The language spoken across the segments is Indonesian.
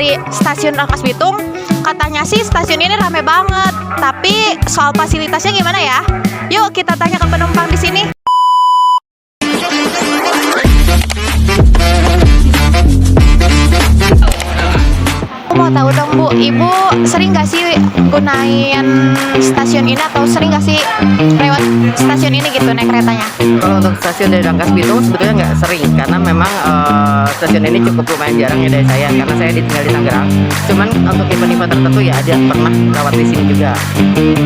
dari stasiun Rangkas Bitung. Katanya sih stasiun ini rame banget. Tapi soal fasilitasnya gimana ya? Yuk kita tanya ke penumpang di sini. Aku mau tahu dong Bu, Ibu sering gak sih gunain stasiun ini atau sering gak sih lewat stasiun ini gitu naik keretanya? Kalau untuk stasiun dari Rangkas Bitung sebetulnya nggak sering karena memang stasiun ini cukup lumayan jarang ya dari saya karena saya tinggal di Tangerang. Cuman untuk event-event tertentu ya ada pernah lewat di sini juga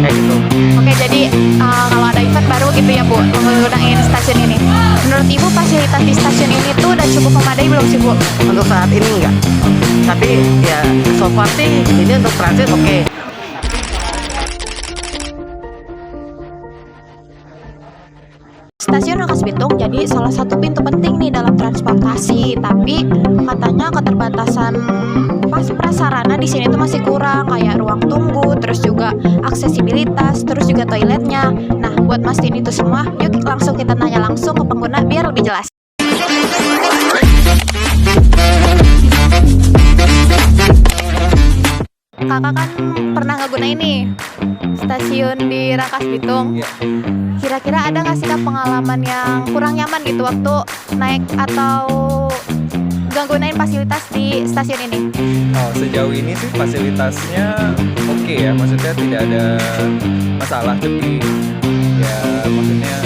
kayak gitu. Oke, jadi kalau ada event baru gitu ya Bu, menggunakan stasiun ini. Menurut Ibu fasilitas di stasiun ini tuh udah cukup memadai belum sih Bu? Untuk saat ini enggak. Tapi ya so far sih ini untuk transit oke. Stasiun Rangkas Bitung jadi salah satu pintu penting nih dalam transportasi, tapi katanya keterbatasan prasarana di sini tuh masih kurang, kayak ruang tunggu, terus juga aksesibilitas, terus juga toiletnya. Nah, buat mastiin itu semua, yuk langsung kita tanya langsung ke pengguna biar lebih jelas. Kakak kan pernah ngegunain nih stasiun di Rangkas Bitung. Kira-kira ada nggak sih Kak pengalaman yang kurang nyaman gitu waktu naik atau gak gunain fasilitas di stasiun ini? Oh, sejauh ini sih fasilitasnya oke ya, maksudnya tidak ada masalah, tapi ya maksudnya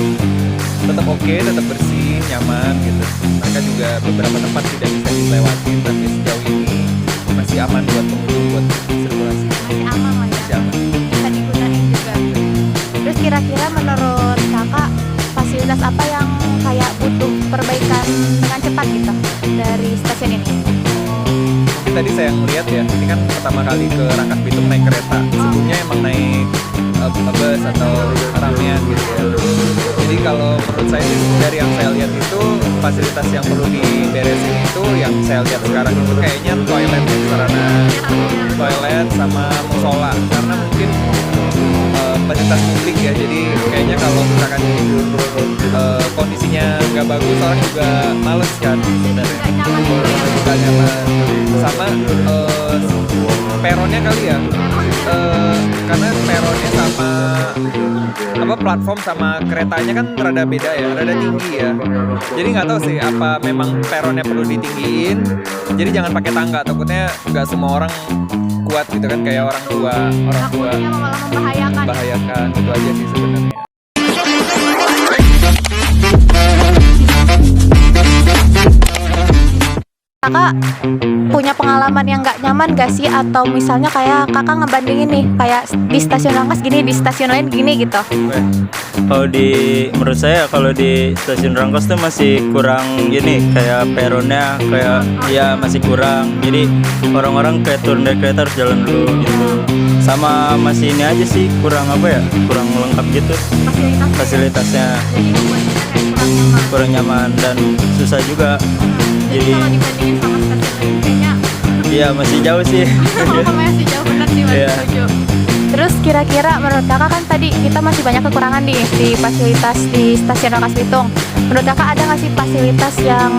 tetap oke, tetap bersih, nyaman gitu. Mereka juga beberapa tempat tidak bisa dilewati, tapi sejauh ini masih aman buat pengunjung, buat sirkulasi. Masih aman lah ya? Masih aman. Bisa digunain juga. Terus kira-kira menurut Kakak fasilitas apa yang kayak butuh perbaikan dengan cepat gitu dari stasiun ini? Mungkin tadi saya ngeliat ya, ini kan pertama kali ke Rangkas Bitung naik kereta. Sebelumnya emang naik bus atau ramean gitu ya. Jadi kalau menurut saya dari yang saya lihat itu fasilitas yang perlu diberesin itu yang saya lihat sekarang itu kayaknya toilet, sarana toilet sama musola, karena mungkin fasilitas publik ya. Jadi kayaknya kalau misalkan kondisinya nggak bagus, orang juga males kan sebenarnya. Nggak nyaman. Sama peronnya kali ya, karena peronnya sama apa platform sama keretanya kan rada beda ya, rada tinggi ya. Jadi nggak tahu sih apa memang peronnya perlu ditinggiin. Jadi jangan pakai tangga, takutnya nggak semua orang kuat gitu kan, kayak orang tua. Takutnya malah membahayakan. Membahayakan, itu aja sih sebenarnya. Kakak punya pengalaman yang nggak nyaman gak sih? Atau misalnya kayak kakak ngebandingin nih, kayak di stasiun Rangkas gini, di stasiun lain gini gitu. Kalau menurut saya kalau di stasiun Rangkas tuh masih kurang gini, kayak peronnya kayak ya masih kurang. Jadi orang-orang kayak turun dari kereta harus jalan dulu gitu. Sama masih ini aja sih, kurang apa ya, kurang lengkap gitu fasilitasnya. Jadi membuat kita kayak kurang nyaman. Kurang nyaman dan susah juga. Jadi kalau dibandingin sama stasiun lain kayaknya Iya masih jauh sih. masih jauh, benar sih, masih Iya. setuju. Terus kira-kira menurut kakak kan tadi kita masih banyak kekurangan nih di fasilitas di stasiun Rangkas Bitung. Menurut kakak ada nggak sih fasilitas yang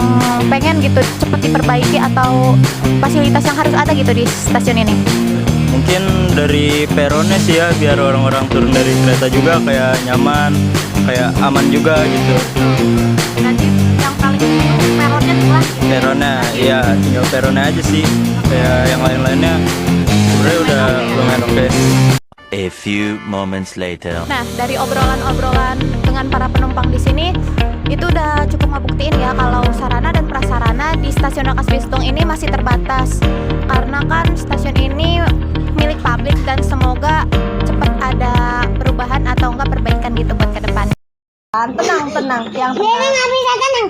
pengen gitu cepet diperbaiki atau fasilitas yang harus ada gitu di stasiun ini? Mungkin dari peronnya sih ya, biar orang-orang turun dari kereta juga kayak nyaman, kayak aman juga gitu. Nanti yang paling penting peronnya tuh lah. Peronnya, iya tinggal peronnya aja sih. Kayak yang lain-lainnya sebenarnya udah lumayan oke. A few moments later. Nah, dari obrolan-obrolan dengan para penumpang di sini itu udah cukup ngebuktiin ya kalau sarana dan prasarana di stasiun Rangkas Bitung ini masih terbatas. Karena kan stasiun ini milik publik dan semoga cepat ada perubahan atau enggak perbaikan gitu buat ke depan. Tenang, yang tenang. Dede nggak bisa tenang.